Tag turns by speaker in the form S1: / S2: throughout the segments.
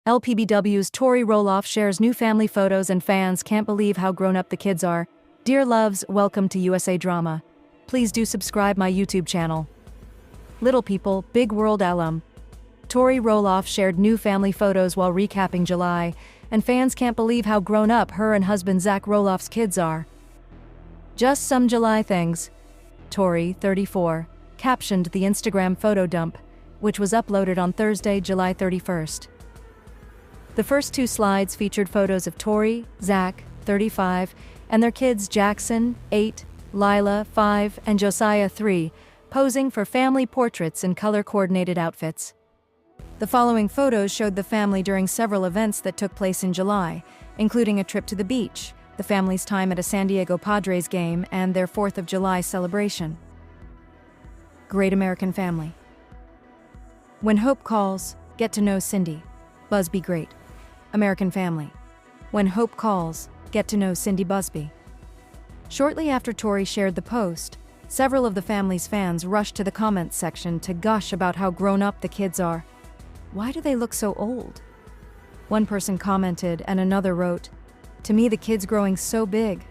S1: LPBW's Tori Roloff shares new family photos and fans can't believe how grown up the kids are. Dear loves, welcome to USA Drama. Please do subscribe my YouTube channel. Little people, big world alum. Tori Roloff shared new family photos while recapping July, and fans can't believe how grown up her and husband Zach Roloff's kids are. Just some July things. Tori, 34, captioned the Instagram photo dump, which was uploaded on Thursday, July 31st. The first two slides featured photos of Tori, Zach, 35, and their kids Jackson, 8, Lila, 5, and Josiah, 3, posing for family portraits in color-coordinated outfits. The following photos showed the family during several events that took place in July, including a trip to the beach, the family's time at a San Diego Padres game, and their 4th of July celebration. Great American Family. When Hope Calls, Get to Know Cindy. Busby Great American Family. When Hope Calls, Get to Know Cindy Busby. Shortly after Tori shared the post, several of the family's fans rushed to the comments section to gush about how grown up the kids are. Why do they look so old? One person commented and another wrote, "To me the kid's growing so big."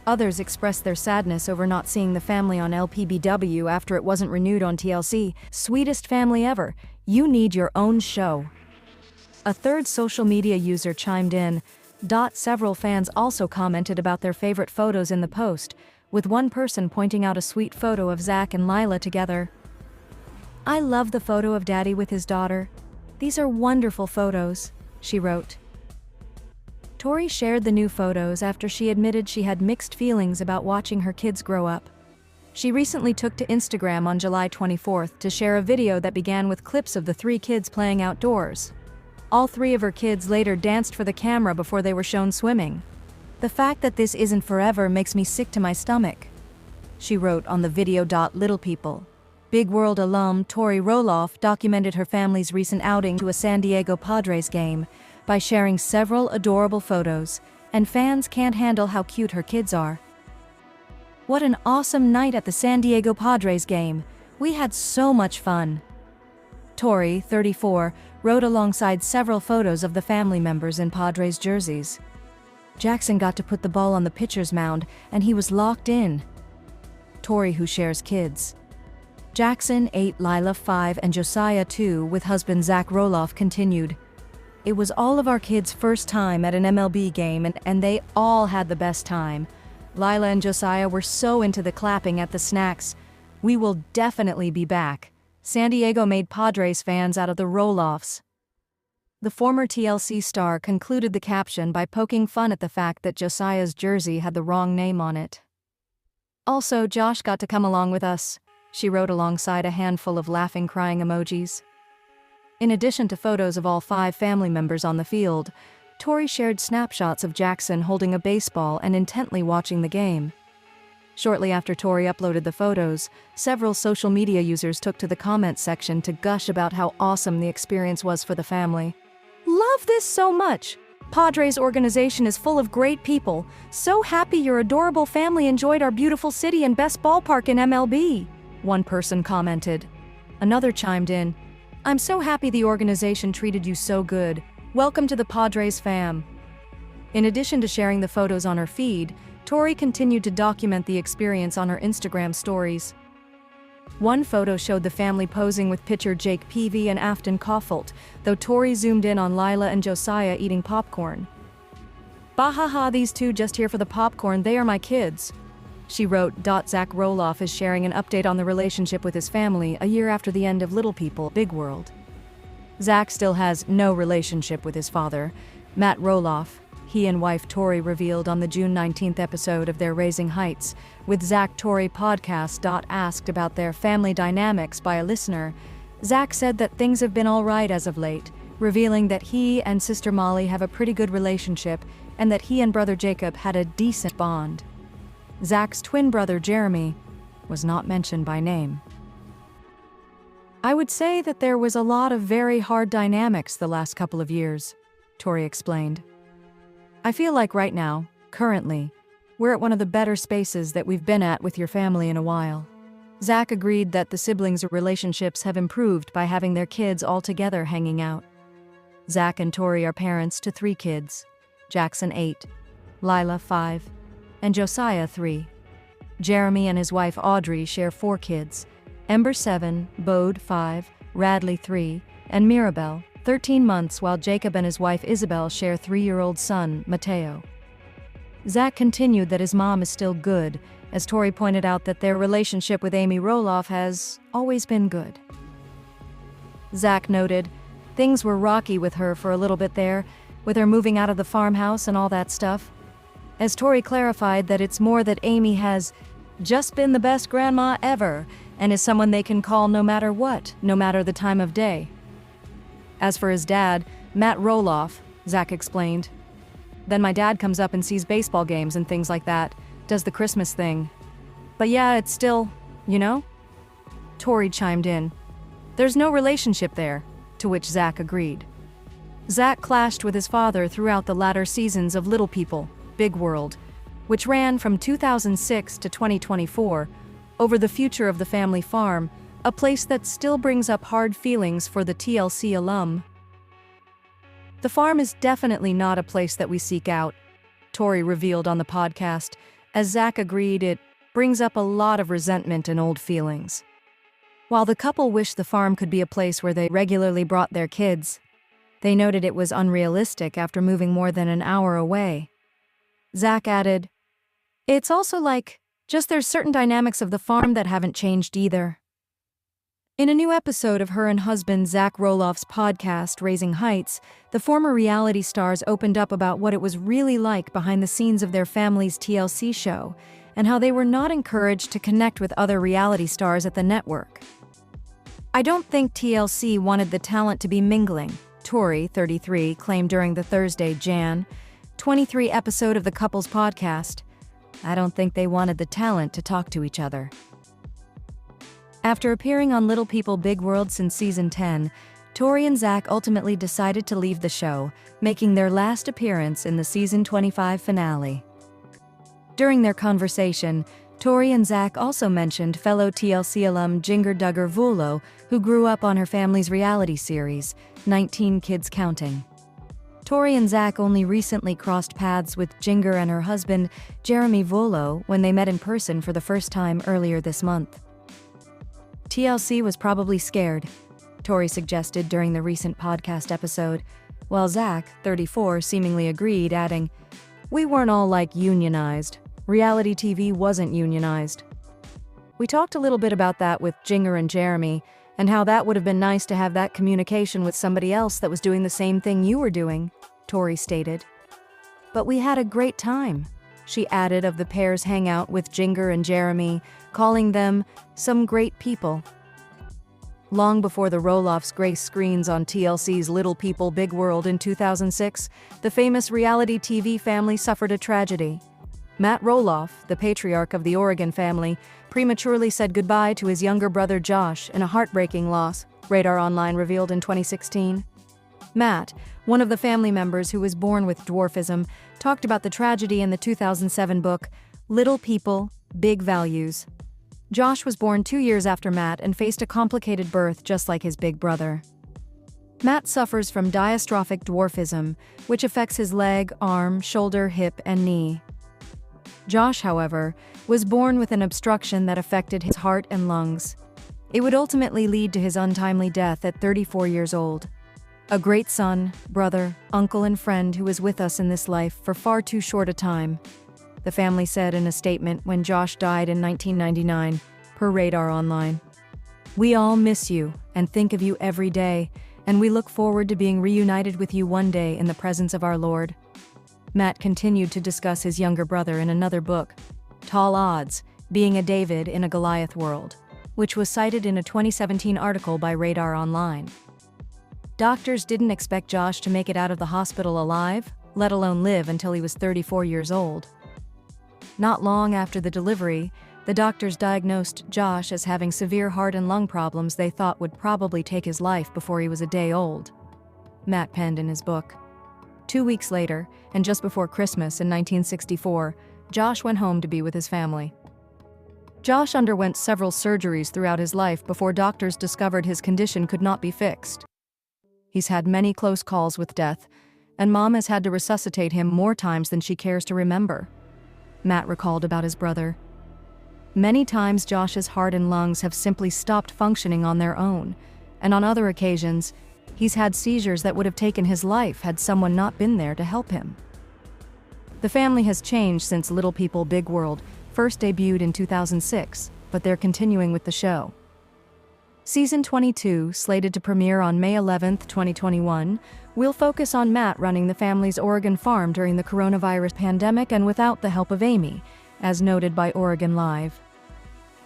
S1: Others expressed their sadness over not seeing the family on LPBW after it wasn't renewed on TLC. Sweetest family ever. You need your own show. A third social media user chimed in. Several fans also commented about their favorite photos in the post, with one person pointing out a sweet photo of Zach and Lila together. "I love the photo of Daddy with his daughter. These are wonderful photos," she wrote. Tori shared the new photos after she admitted she had mixed feelings about watching her kids grow up. She recently took to Instagram on July 24th to share a video that began with clips of the three kids playing outdoors. All three of her kids later danced for the camera before they were shown swimming. "The fact that this isn't forever makes me sick to my stomach," she wrote on the video. Little people. Big World alum Tori Roloff documented her family's recent outing to a San Diego Padres game by sharing several adorable photos, and fans can't handle how cute her kids are. "What an awesome night at the San Diego Padres game. We had so much fun," Tori, 34, wrote alongside several photos of the family members in Padres jerseys. "Jackson got to put the ball on the pitcher's mound, and he was locked in." Tori, who shares kids. Jackson, 8, Lila, 5, and Josiah, 2, with husband Zach Roloff, continued. "It was all of our kids' first time at an MLB game, and they all had the best time. Lila and Josiah were so into the clapping at the snacks. We will definitely be back. San Diego made Padres fans out of the Roloffs." The former TLC star concluded the caption by poking fun at the fact that Josiah's jersey had the wrong name on it. "Also, Josh got to come along with us," she wrote alongside a handful of laughing, crying emojis. In addition to photos of all 5 family members on the field, Tori shared snapshots of Jackson holding a baseball and intently watching the game. Shortly after Tori uploaded the photos, several social media users took to the comments section to gush about how awesome the experience was for the family. "Love this so much! Padres organization is full of great people. So happy your adorable family enjoyed our beautiful city and best ballpark in MLB," one person commented. Another chimed in, "I'm so happy the organization treated you so good. Welcome to the Padres fam." In addition to sharing the photos on her feed, Tori continued to document the experience on her Instagram stories. One photo showed the family posing with pitcher Jake Peavy and Afton Koffolt, though Tori zoomed in on Lila and Josiah eating popcorn. "Bahaha, these two just here for the popcorn, they are my kids," she wrote. Zach Roloff is sharing an update on the relationship with his family a year after the end of Little People, Big World. Zach still has no relationship with his father, Matt Roloff. He and wife Tori revealed on the June 19th episode of their Raising Heights with Zach Tori podcast. Asked about their family dynamics by a listener, Zach said that things have been all right as of late, revealing that he and sister Molly have a pretty good relationship and that he and brother Jacob had a decent bond. Zach's twin brother Jeremy was not mentioned by name. "I would say that there was a lot of very hard dynamics the last couple of years," Tori explained. "I feel like right now, currently, we're at one of the better spaces that we've been at with your family in a while." Zach agreed that the siblings' relationships have improved by having their kids all together hanging out. Zach and Tori are parents to 3 kids: Jackson 8, Lila 5, and Josiah 3. Jeremy and his wife Audrey share 4 kids: Ember 7, Bode 5, Radley 3, and Mirabelle 13 months, while Jacob and his wife Isabel share 3-year-old son, Mateo. Zach continued that his mom is still good, as Tori pointed out that their relationship with Amy Roloff has always been good. Zach noted, "Things were rocky with her for a little bit there, with her moving out of the farmhouse and all that stuff." As Tori clarified that it's more that Amy has just been the best grandma ever and is someone they can call no matter what, no matter the time of day. As for his dad, Matt Roloff, Zach explained, "Then my dad comes up and sees baseball games and things like that, does the Christmas thing. But yeah, it's still, you know?" Tori chimed in, "There's no relationship there," to which Zach agreed. Zach clashed with his father throughout the latter seasons of Little People, Big World, which ran from 2006 to 2024, over the future of the family farm, a place that still brings up hard feelings for the TLC alum. "The farm is definitely not a place that we seek out," Tori revealed on the podcast, as Zach agreed it brings up a lot of resentment and old feelings. While the couple wished the farm could be a place where they regularly brought their kids, they noted it was unrealistic after moving more than an hour away. Zach added, "It's also like, just there's certain dynamics of the farm that haven't changed either." In a new episode of her and husband Zach Roloff's podcast, Raising Heights, the former reality stars opened up about what it was really like behind the scenes of their family's TLC show, and how they were not encouraged to connect with other reality stars at the network. "I don't think TLC wanted the talent to be mingling," Tori, 33, claimed during the Thursday, Jan. 23 episode of the couple's podcast. "I don't think they wanted the talent to talk to each other." After appearing on Little People Big World since season 10, Tori and Zach ultimately decided to leave the show, making their last appearance in the season 25 finale. During their conversation, Tori and Zach also mentioned fellow TLC alum Jinger Duggar Vuolo, who grew up on her family's reality series, 19 Kids Counting. Tori and Zach only recently crossed paths with Jinger and her husband, Jeremy Vuolo, when they met in person for the first time earlier this month. "TLC was probably scared," Tori suggested during the recent podcast episode, while Zach, 34, seemingly agreed, adding, "We weren't all like unionized. Reality TV wasn't unionized." "We talked a little bit about that with Jinger and Jeremy, and how that would have been nice to have that communication with somebody else that was doing the same thing you were doing," Tori stated. "But we had a great time," she added of the pair's hangout with Jinger and Jeremy, calling them some great people. Long before the Roloffs graced screens on TLC's Little People Big World in 2006, the famous reality TV family suffered a tragedy. Matt Roloff, the patriarch of the Oregon family, prematurely said goodbye to his younger brother Josh in a heartbreaking loss, Radar Online revealed in 2016. Matt, one of the family members who was born with dwarfism, talked about the tragedy in the 2007 book, Little People, Big Values. Josh was born 2 years after Matt and faced a complicated birth just like his big brother. Matt suffers from dystrophic dwarfism, which affects his leg, arm, shoulder, hip, and knee. Josh, however, was born with an obstruction that affected his heart and lungs. It would ultimately lead to his untimely death at 34 years old. A great son, brother, uncle, and friend who was with us in this life for far too short a time, the family said in a statement when Josh died in 1999, per Radar Online. "We all miss you and think of you every day, and we look forward to being reunited with you one day in the presence of our Lord." Matt continued to discuss his younger brother in another book, Tall Odds, Being a David in a Goliath World, which was cited in a 2017 article by Radar Online. Doctors didn't expect Josh to make it out of the hospital alive, let alone live until he was 34 years old. Not long after the delivery, the doctors diagnosed Josh as having severe heart and lung problems they thought would probably take his life before he was a day old, Matt penned in his book. 2 weeks later, and just before Christmas in 1964, Josh went home to be with his family. Josh underwent several surgeries throughout his life before doctors discovered his condition could not be fixed. He's had many close calls with death, and Mom has had to resuscitate him more times than she cares to remember. Matt recalled about his brother. Many times Josh's heart and lungs have simply stopped functioning on their own, and on other occasions, he's had seizures that would have taken his life had someone not been there to help him. The family has changed since Little People, Big World first debuted in 2006, but they're continuing with the show. Season 22, slated to premiere on May 11, 2021, will focus on Matt running the family's Oregon farm during the coronavirus pandemic and without the help of Amy, as noted by Oregon Live.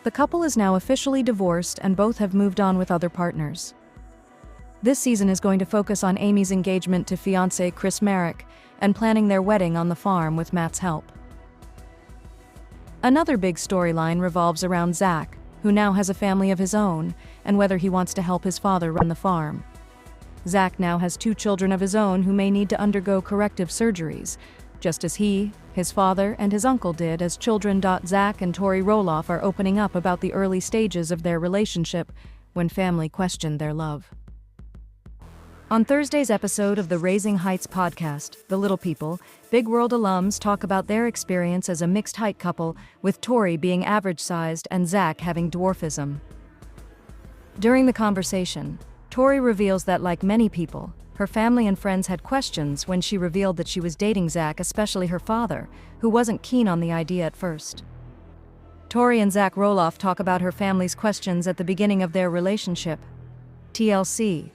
S1: The couple is now officially divorced and both have moved on with other partners. This season is going to focus on Amy's engagement to fiancé Chris Merrick and planning their wedding on the farm with Matt's help. Another big storyline revolves around Zach, who now has a family of his own, and whether he wants to help his father run the farm. Zach now has 2 children of his own who may need to undergo corrective surgeries, just as he, his father, and his uncle did as children. Zach and Tori Roloff are opening up about the early stages of their relationship when family questioned their love. On Thursday's episode of the Raising Heights podcast, The Little People, Big World alums talk about their experience as a mixed-height couple, with Tori being average-sized and Zach having dwarfism. During the conversation, Tori reveals that, like many people, her family and friends had questions when she revealed that she was dating Zach, especially her father, who wasn't keen on the idea at first. Tori and Zach Roloff talk about her family's questions at the beginning of their relationship. TLC.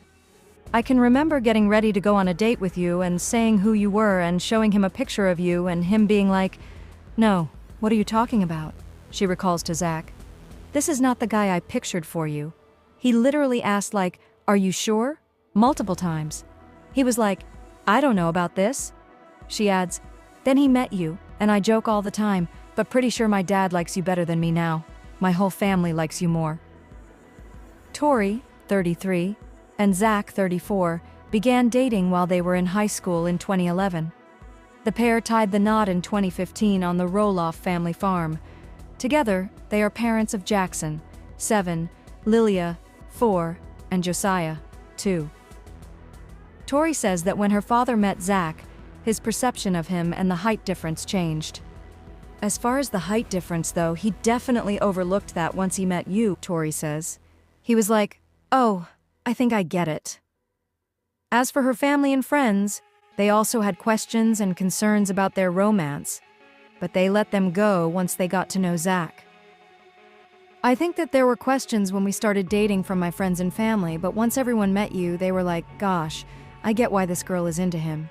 S1: I can remember getting ready to go on a date with you and saying who you were and showing him a picture of you and him being like, "No, what are you talking about?" She recalls to Zach. "This is not the guy I pictured for you." He literally asked like, "Are you sure?" multiple times. He was like, "I don't know about this." She adds, "Then he met you, and I joke all the time, but pretty sure my dad likes you better than me now. My whole family likes you more." Tori, 33, and Zach, 34, began dating while they were in high school in 2011. The pair tied the knot in 2015 on the Roloff family farm. Together, they are parents of Jackson, 7, Lilia, 4, and Josiah, 2. Tori says that when her father met Zach, his perception of him and the height difference changed. As far as the height difference, though, he definitely overlooked that once he met you, Tori says. He was like, "Oh, I think I get it." As for her family and friends, they also had questions and concerns about their romance, but they let them go once they got to know Zach. "I think that there were questions when we started dating from my friends and family, but once everyone met you, they were like, gosh, I get why this girl is into him.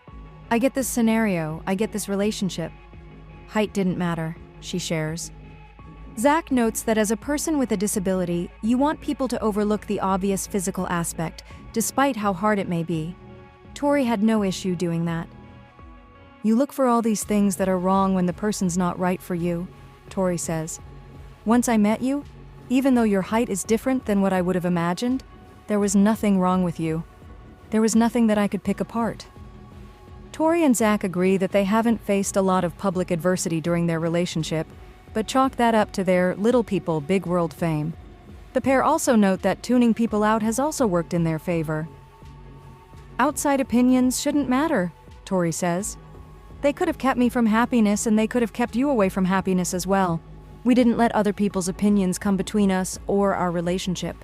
S1: I get this scenario, I get this relationship." Height didn't matter, she shares. Zach notes that as a person with a disability, you want people to overlook the obvious physical aspect, despite how hard it may be. Tori had no issue doing that. "You look for all these things that are wrong when the person's not right for you," Tori says. "Once I met you, even though your height is different than what I would have imagined, there was nothing wrong with you. There was nothing that I could pick apart." Tori and Zach agree that they haven't faced a lot of public adversity during their relationship, but chalk that up to their Little People, Big World fame. The pair also note that tuning people out has also worked in their favor. "Outside opinions shouldn't matter," Tori says. "They could have kept me from happiness and they could have kept you away from happiness as well. We didn't let other people's opinions come between us or our relationship."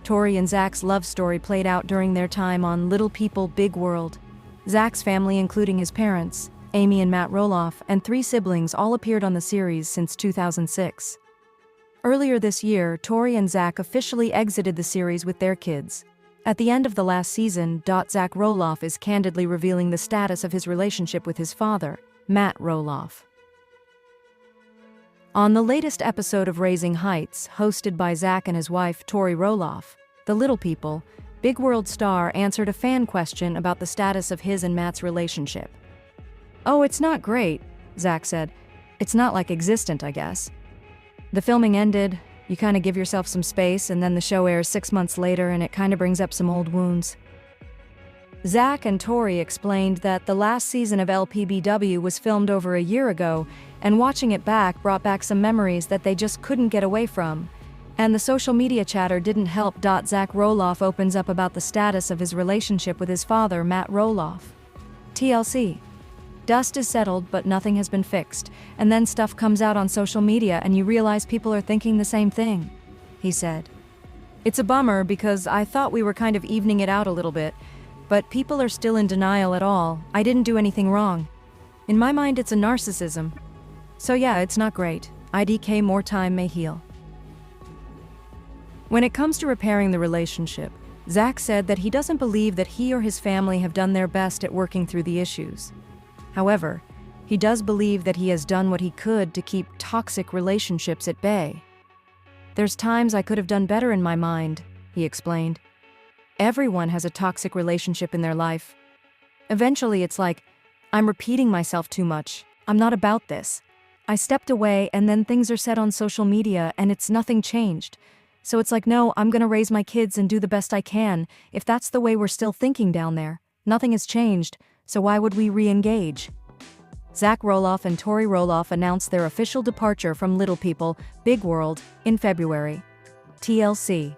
S1: Tori and Zach's love story played out during their time on Little People, Big World. Zach's family, including his parents, Amy and Matt Roloff, and 3 siblings, all appeared on the series since 2006. Earlier this year, Tori and Zach officially exited the series with their kids. At the end of the last season, Zach Roloff is candidly revealing the status of his relationship with his father, Matt Roloff. On the latest episode of Raising Heights, hosted by Zach and his wife, Tori Roloff, The Little People, Big World star answered a fan question about the status of his and Matt's relationship. "Oh, it's not great," Zach said. "It's not like existent, I guess. The filming ended, you kind of give yourself some space, and then the show airs 6 months later and it kind of brings up some old wounds." Zach and Tori explained that the last season of LPBW was filmed over a year ago, and watching it back brought back some memories that they just couldn't get away from. And the social media chatter didn't help. Zach Roloff opens up about the status of his relationship with his father, Matt Roloff. TLC. Dust is settled, but nothing has been fixed, and then stuff comes out on social media and you realize people are thinking the same thing, he said. It's a bummer because I thought we were kind of evening it out a little bit, but people are still in denial at all. I didn't do anything wrong. In my mind, it's a narcissism. So yeah, it's not great. IDK, more time may heal. When it comes to repairing the relationship, Zach said that he doesn't believe that he or his family have done their best at working through the issues. However, he does believe that he has done what he could to keep toxic relationships at bay. There's times I could have done better in my mind, he explained. Everyone has a toxic relationship in their life. Eventually it's like, I'm repeating myself too much. I'm not about this. I stepped away and then things are said on social media and it's nothing changed. So it's like, no, I'm gonna raise my kids and do the best I can. If that's the way we're still thinking down there, nothing has changed, so why would we re-engage? Zach Roloff and Tori Roloff announced their official departure from Little People, Big World in February. TLC.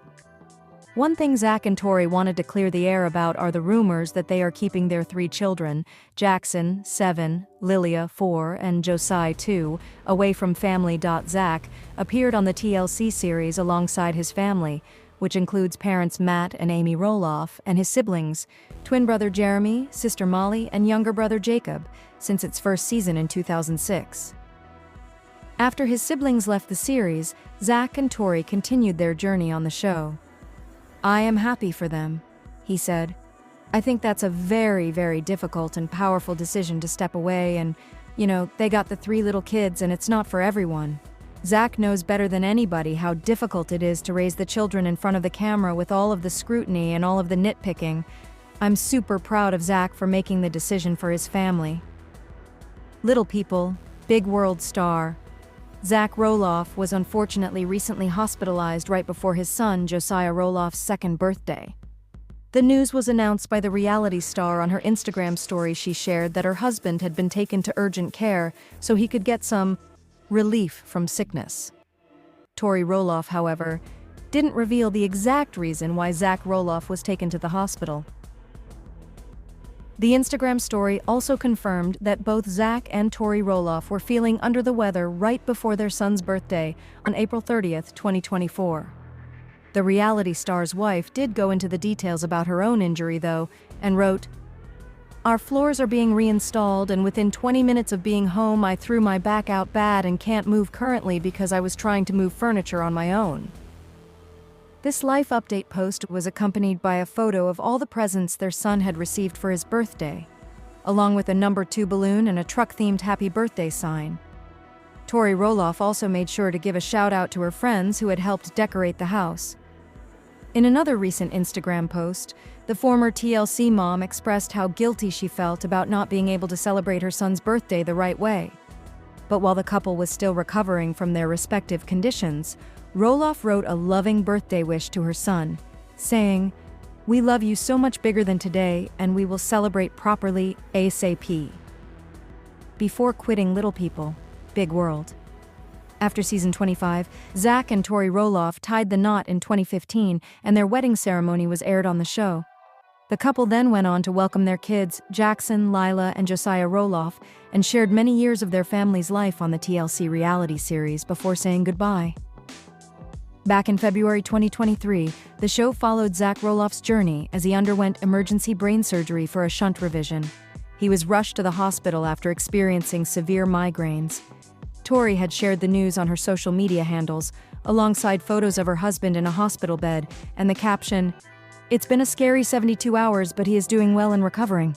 S1: One thing Zach and Tori wanted to clear the air about are the rumors that they are keeping their 3 children, Jackson, 7, Lilia, 4, and Josiah, 2, away from family. Zach appeared on the TLC series alongside his family, which includes parents Matt and Amy Roloff and his siblings, twin brother Jeremy, sister Molly, and younger brother Jacob, since its first season in 2006. After his siblings left the series, Zach and Tori continued their journey on the show. I am happy for them, he said. I think that's a very, very difficult and powerful decision to step away and, they got the 3 little kids and it's not for everyone. Zach knows better than anybody how difficult it is to raise the children in front of the camera with all of the scrutiny and all of the nitpicking. I'm super proud of Zach for making the decision for his family. Little People, Big World star. Zach Roloff was unfortunately recently hospitalized right before his son Josiah Roloff's 2nd birthday. The news was announced by the reality star on her Instagram story. She shared that her husband had been taken to urgent care so he could get some relief from sickness. Tori Roloff, however, didn't reveal the exact reason why Zach Roloff was taken to the hospital. The Instagram story also confirmed that both Zach and Tori Roloff were feeling under the weather right before their son's birthday on April 30th, 2024. The reality star's wife did go into the details about her own injury, though, and wrote, "Our floors are being reinstalled, and within 20 minutes of being home, I threw my back out bad and can't move currently because I was trying to move furniture on my own." This life update post was accompanied by a photo of all the presents their son had received for his birthday, along with a number 2 balloon and a truck-themed happy birthday sign. Tori Roloff also made sure to give a shout-out to her friends who had helped decorate the house. In another recent Instagram post, the former TLC mom expressed how guilty she felt about not being able to celebrate her son's birthday the right way. But while the couple was still recovering from their respective conditions, Roloff wrote a loving birthday wish to her son, saying, "We love you so much bigger than today, and we will celebrate properly ASAP." Before quitting Little People, Big World. After season 25, Zach and Tori Roloff tied the knot in 2015, and their wedding ceremony was aired on the show. The couple then went on to welcome their kids, Jackson, Lila, and Josiah Roloff, and shared many years of their family's life on the TLC reality series before saying goodbye. Back in February 2023, the show followed Zach Roloff's journey as he underwent emergency brain surgery for a shunt revision. He was rushed to the hospital after experiencing severe migraines. Tori had shared the news on her social media handles, alongside photos of her husband in a hospital bed, and the caption, "It's been a scary 72 hours, but he is doing well and recovering."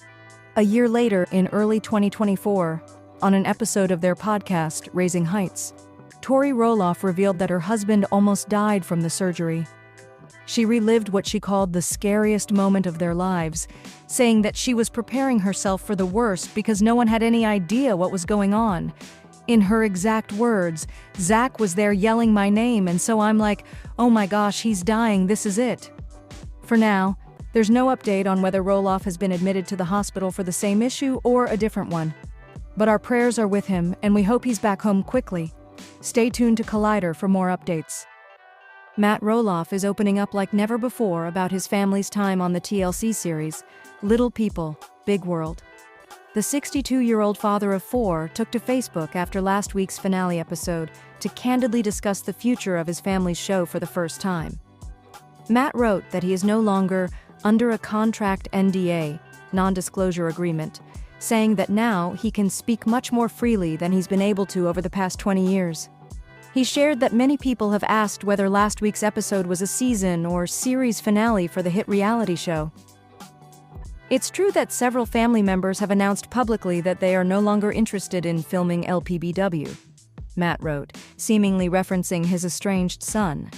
S1: A year later, in early 2024, on an episode of their podcast, Raising Heights, Tori Roloff revealed that her husband almost died from the surgery. She relived what she called the scariest moment of their lives, saying that she was preparing herself for the worst because no one had any idea what was going on. In her exact words, "Zach was there yelling my name, and so I'm like, oh my gosh, he's dying, this is it." For now, there's no update on whether Roloff has been admitted to the hospital for the same issue or a different one. But our prayers are with him, and we hope he's back home quickly. Stay tuned to Collider for more updates. Matt Roloff is opening up like never before about his family's time on the TLC series, Little People, Big World. The 62-year-old father of 4 took to Facebook after last week's finale episode to candidly discuss the future of his family's show for the first time. Matt wrote that he is no longer under a contract NDA, non-disclosure agreement, saying that now he can speak much more freely than he's been able to over the past 20 years. He shared that many people have asked whether last week's episode was a season or series finale for the hit reality show. It's true that several family members have announced publicly that they are no longer interested in filming LPBW, Matt wrote, seemingly referencing his estranged son.